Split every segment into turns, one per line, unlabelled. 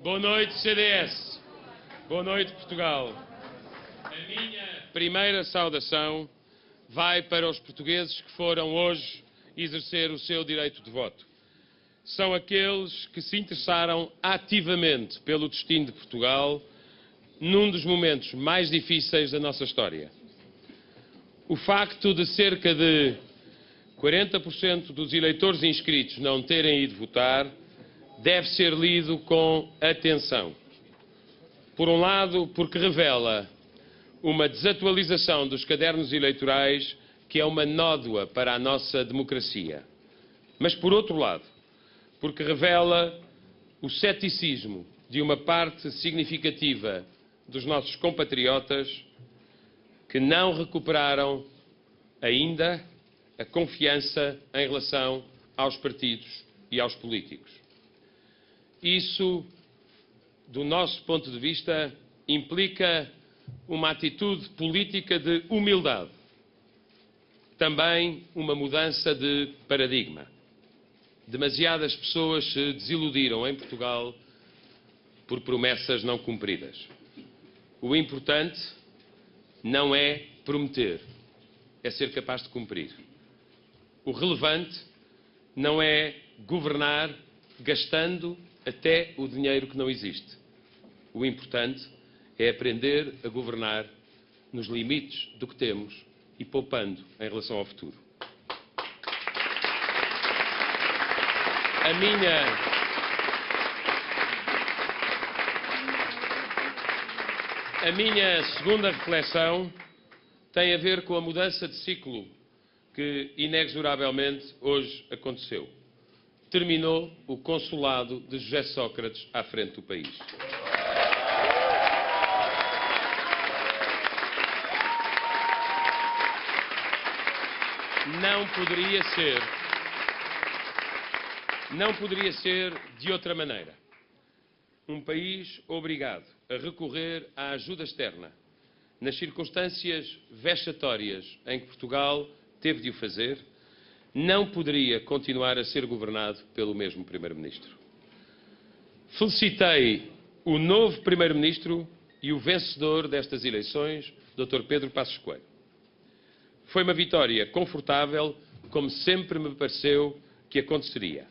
Boa noite, CDS. Boa noite, Portugal. A minha primeira saudação vai para os portugueses que foram hoje exercer o seu direito de voto. São aqueles que se interessaram ativamente pelo destino de Portugal num dos momentos mais difíceis da nossa história. O facto de cerca de 40% dos eleitores inscritos não terem ido votar deve ser lido com atenção. Por um lado, porque revela uma desatualização dos cadernos eleitorais que é uma nódoa para a nossa democracia. Mas, por outro lado, porque revela o ceticismo de uma parte significativa dos nossos compatriotas que não recuperaram ainda a confiança em relação aos partidos e aos políticos. Isso, do nosso ponto de vista, implica uma atitude política de humildade, também uma mudança de paradigma. Demasiadas pessoas se desiludiram em Portugal por promessas não cumpridas. O importante não é prometer, é ser capaz de cumprir. O relevante não é governar gastando até o dinheiro que não existe. O importante é aprender a governar nos limites do que temos e poupando em relação ao futuro. A minha segunda reflexão tem a ver com a mudança de ciclo que inexoravelmente hoje aconteceu. Terminou o consulado de José Sócrates à frente do país. Não poderia ser de outra maneira. Um país obrigado a recorrer à ajuda externa, nas circunstâncias vexatórias em que Portugal teve de o fazer, não poderia continuar a ser governado pelo mesmo Primeiro-Ministro. Felicitei o novo Primeiro-Ministro e o vencedor destas eleições, Dr. Pedro Passos Coelho. Foi uma vitória confortável, como sempre me pareceu que aconteceria.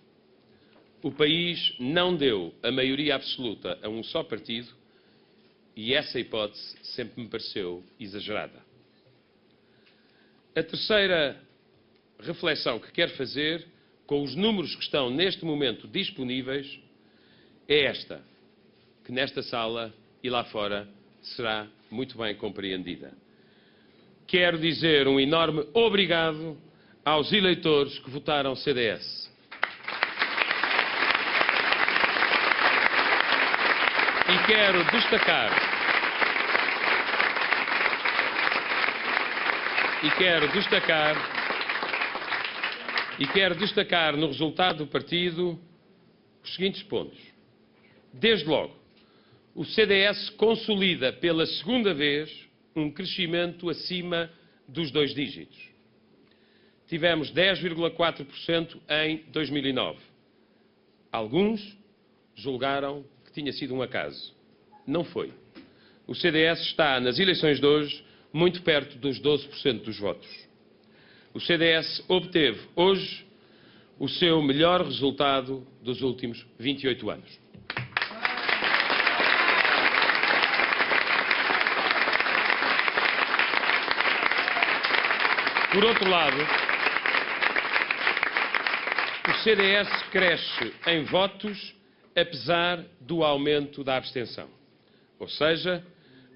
O país não deu a maioria absoluta a um só partido e essa hipótese sempre me pareceu exagerada. A terceira reflexão que quero fazer, com os números que estão neste momento disponíveis, é esta, que nesta sala e lá fora será muito bem compreendida. Quero dizer um enorme obrigado aos eleitores que votaram CDS. E quero destacar no resultado do partido os seguintes pontos. Desde logo, o CDS consolida pela segunda vez um crescimento acima dos 2 dígitos. Tivemos 10,4% em 2009. Alguns julgaram que tinha sido um acaso. Não foi. O CDS está, nas eleições de hoje, muito perto dos 12% dos votos. O CDS obteve hoje o seu melhor resultado dos últimos 28 anos. Por outro lado, o CDS cresce em votos apesar do aumento da abstenção. Ou seja,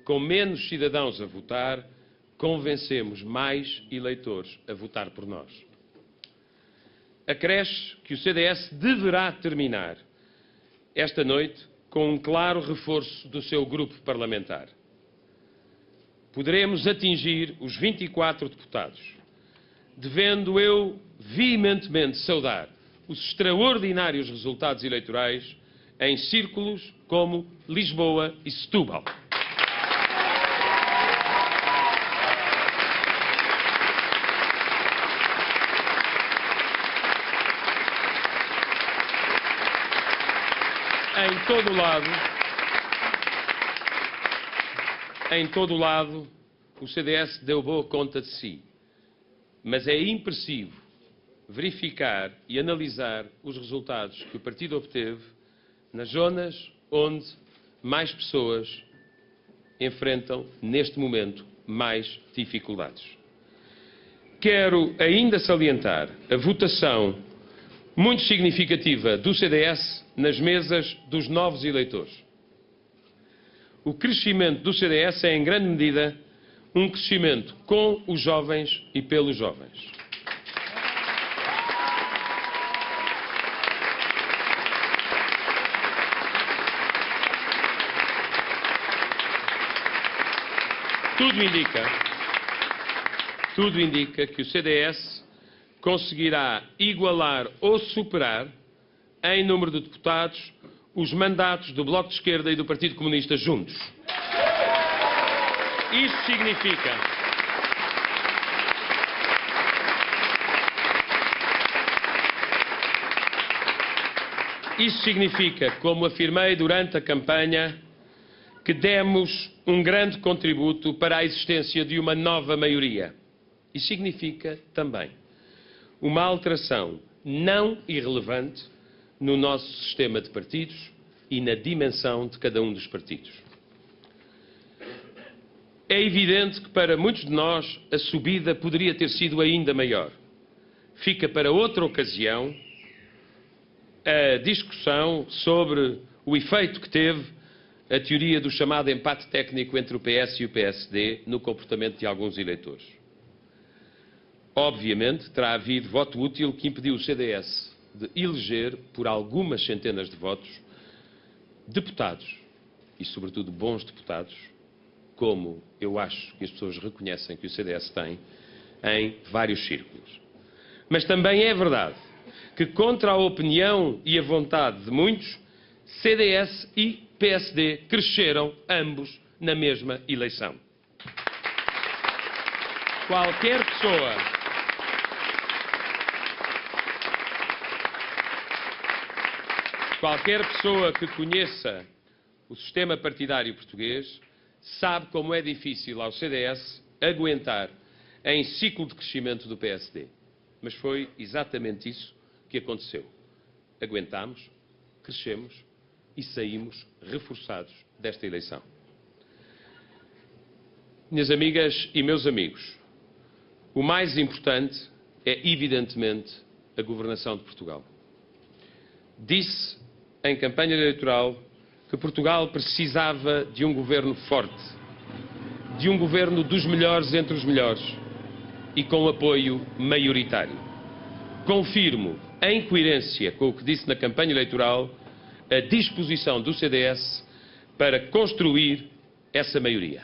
com menos cidadãos a votar, convencemos mais eleitores a votar por nós. Acresce que o CDS deverá terminar esta noite com um claro reforço do seu grupo parlamentar. Poderemos atingir os 24 deputados, devendo eu veementemente saudar os extraordinários resultados eleitorais em círculos como Lisboa e Setúbal. em todo lado, o CDS deu boa conta de si. Mas é impressivo verificar e analisar os resultados que o partido obteve nas zonas onde mais pessoas enfrentam, neste momento, mais dificuldades. Quero ainda salientar a votação muito significativa do CDS nas mesas dos novos eleitores. O crescimento do CDS é, em grande medida, um crescimento com os jovens e pelos jovens. Tudo indica que o CDS conseguirá igualar ou superar, em número de deputados, os mandatos do Bloco de Esquerda e do Partido Comunista juntos. Isso significa, como afirmei durante a campanha, que demos um grande contributo para a existência de uma nova maioria. E significa também uma alteração não irrelevante no nosso sistema de partidos e na dimensão de cada um dos partidos. É evidente que para muitos de nós a subida poderia ter sido ainda maior. Fica para outra ocasião a discussão sobre o efeito que teve a teoria do chamado empate técnico entre o PS e o PSD no comportamento de alguns eleitores. Obviamente, terá havido voto útil que impediu o CDS de eleger, por algumas centenas de votos, deputados, e sobretudo bons deputados, como eu acho que as pessoas reconhecem que o CDS tem, em vários círculos. Mas também é verdade que, contra a opinião e a vontade de muitos, CDS e PSD cresceram ambos na mesma eleição. Qualquer pessoa que conheça o sistema partidário português sabe como é difícil ao CDS aguentar em ciclo de crescimento do PSD. Mas foi exatamente isso que aconteceu. Aguentámos, crescemos e saímos reforçados desta eleição. Minhas amigas e meus amigos, o mais importante é, evidentemente, a governação de Portugal. Disse em campanha eleitoral que Portugal precisava de um governo forte, de um governo dos melhores entre os melhores e com apoio maioritário. Confirmo, em coerência com o que disse na campanha eleitoral, a disposição do CDS para construir essa maioria.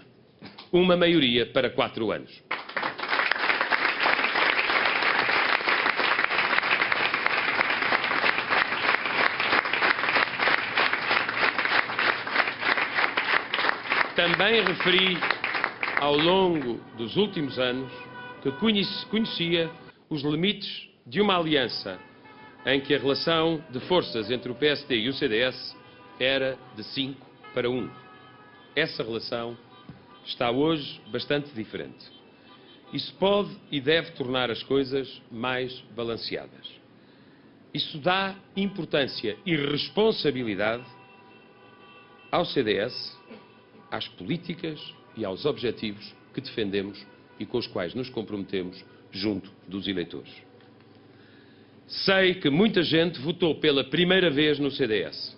Uma maioria para 4 anos. Também referi, ao longo dos últimos anos, que conhecia os limites de uma aliança em que a relação de forças entre o PSD e o CDS era de 5-1. Essa relação está hoje bastante diferente. Isso pode e deve tornar as coisas mais balanceadas. Isso dá importância e responsabilidade ao CDS, às políticas e aos objetivos que defendemos e com os quais nos comprometemos junto dos eleitores. Sei que muita gente votou pela primeira vez no CDS.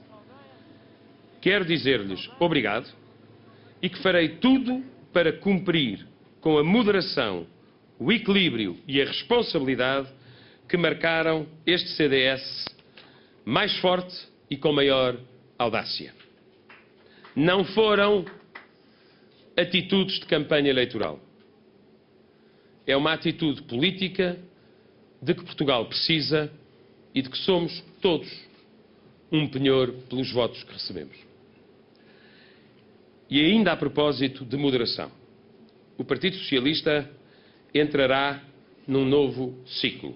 Quero dizer-lhes obrigado e que farei tudo para cumprir com a moderação, o equilíbrio e a responsabilidade que marcaram este CDS mais forte e com maior audácia. Não foram atitudes de campanha eleitoral. É uma atitude política de que Portugal precisa e de que somos todos um penhor pelos votos que recebemos. E ainda a propósito de moderação, o Partido Socialista entrará num novo ciclo.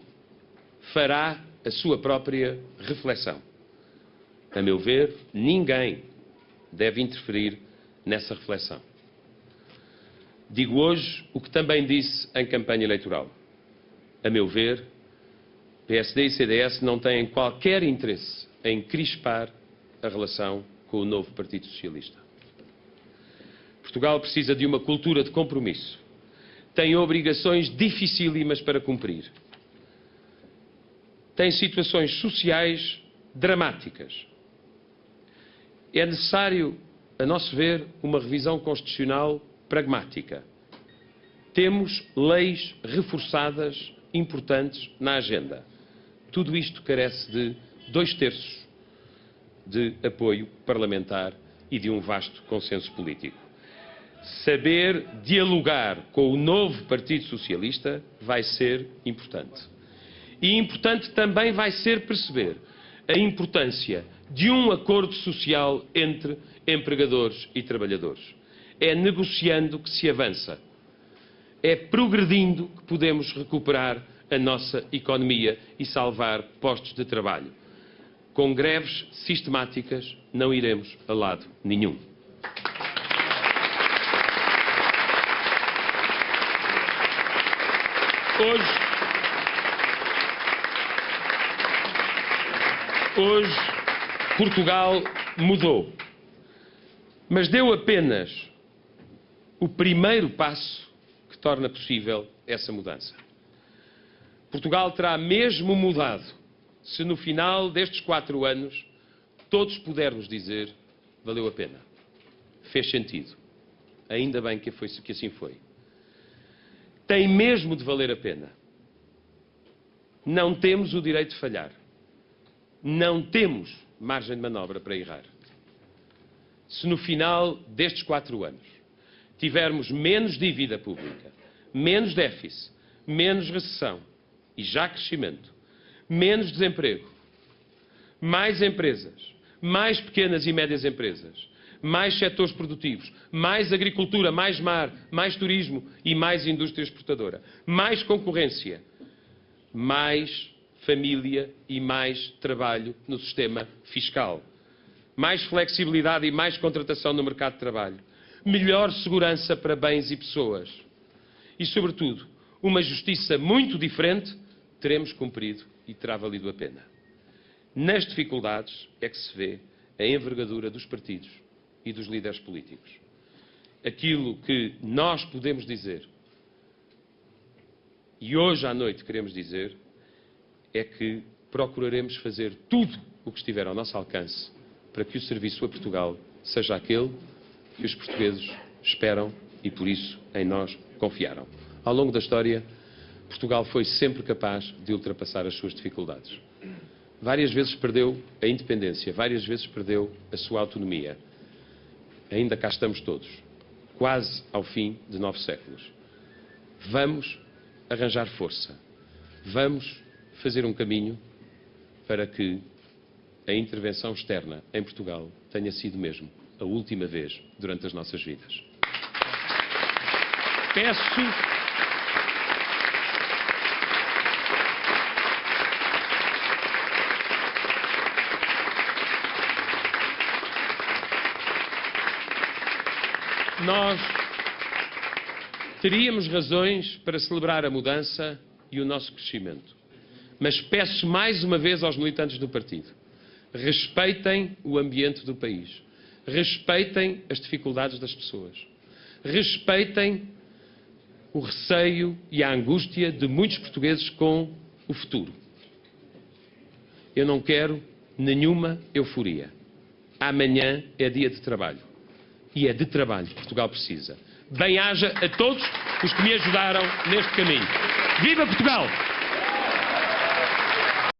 Fará a sua própria reflexão. A meu ver, ninguém deve interferir nessa reflexão. Digo hoje o que também disse em campanha eleitoral. A meu ver, PSD e CDS não têm qualquer interesse em crispar a relação com o novo Partido Socialista. Portugal precisa de uma cultura de compromisso. Tem obrigações dificílimas para cumprir. Tem situações sociais dramáticas. É necessário, a nosso ver, uma revisão constitucional pragmática. Temos leis reforçadas importantes na agenda. Tudo isto carece de 2/3 de apoio parlamentar e de um vasto consenso político. Saber dialogar com o novo Partido Socialista vai ser importante. E importante também vai ser perceber a importância de um acordo social entre empregadores e trabalhadores. É negociando que se avança. É progredindo que podemos recuperar a nossa economia e salvar postos de trabalho. Com greves sistemáticas não iremos a lado nenhum. Hoje, Portugal mudou, mas deu apenas o primeiro passo que torna possível essa mudança. Portugal terá mesmo mudado se no final destes 4 anos todos pudermos dizer valeu a pena, fez sentido. Ainda bem que assim foi. Tem mesmo de valer a pena. Não temos o direito de falhar. Não temos margem de manobra para errar. Se no final destes 4 anos tivermos menos dívida pública, menos déficit, menos recessão e já crescimento, menos desemprego, mais empresas, mais pequenas e médias empresas, mais setores produtivos, mais agricultura, mais mar, mais turismo e mais indústria exportadora, mais concorrência, mais família e mais trabalho no sistema fiscal, mais flexibilidade e mais contratação no mercado de trabalho, melhor segurança para bens e pessoas e, sobretudo, uma justiça muito diferente, teremos cumprido e terá valido a pena. Nas dificuldades é que se vê a envergadura dos partidos e dos líderes políticos. Aquilo que nós podemos dizer, e hoje à noite queremos dizer, é que procuraremos fazer tudo o que estiver ao nosso alcance para que o serviço a Portugal seja aquele que os portugueses esperam e, por isso, em nós confiaram. Ao longo da história, Portugal foi sempre capaz de ultrapassar as suas dificuldades. Várias vezes perdeu a independência, várias vezes perdeu a sua autonomia. Ainda cá estamos todos, quase ao fim de 9 séculos. Vamos arranjar força. Vamos fazer um caminho para que a intervenção externa em Portugal tenha sido mesmo a última vez durante as nossas vidas. Nós teríamos razões para celebrar a mudança e o nosso crescimento. Mas peço mais uma vez aos militantes do partido, respeitem o ambiente do país, respeitem as dificuldades das pessoas, respeitem o receio e a angústia de muitos portugueses com o futuro. Eu não quero nenhuma euforia. Amanhã é dia de trabalho. E é de trabalho que Portugal precisa. Bem-aja a todos os que me ajudaram neste caminho. Viva Portugal!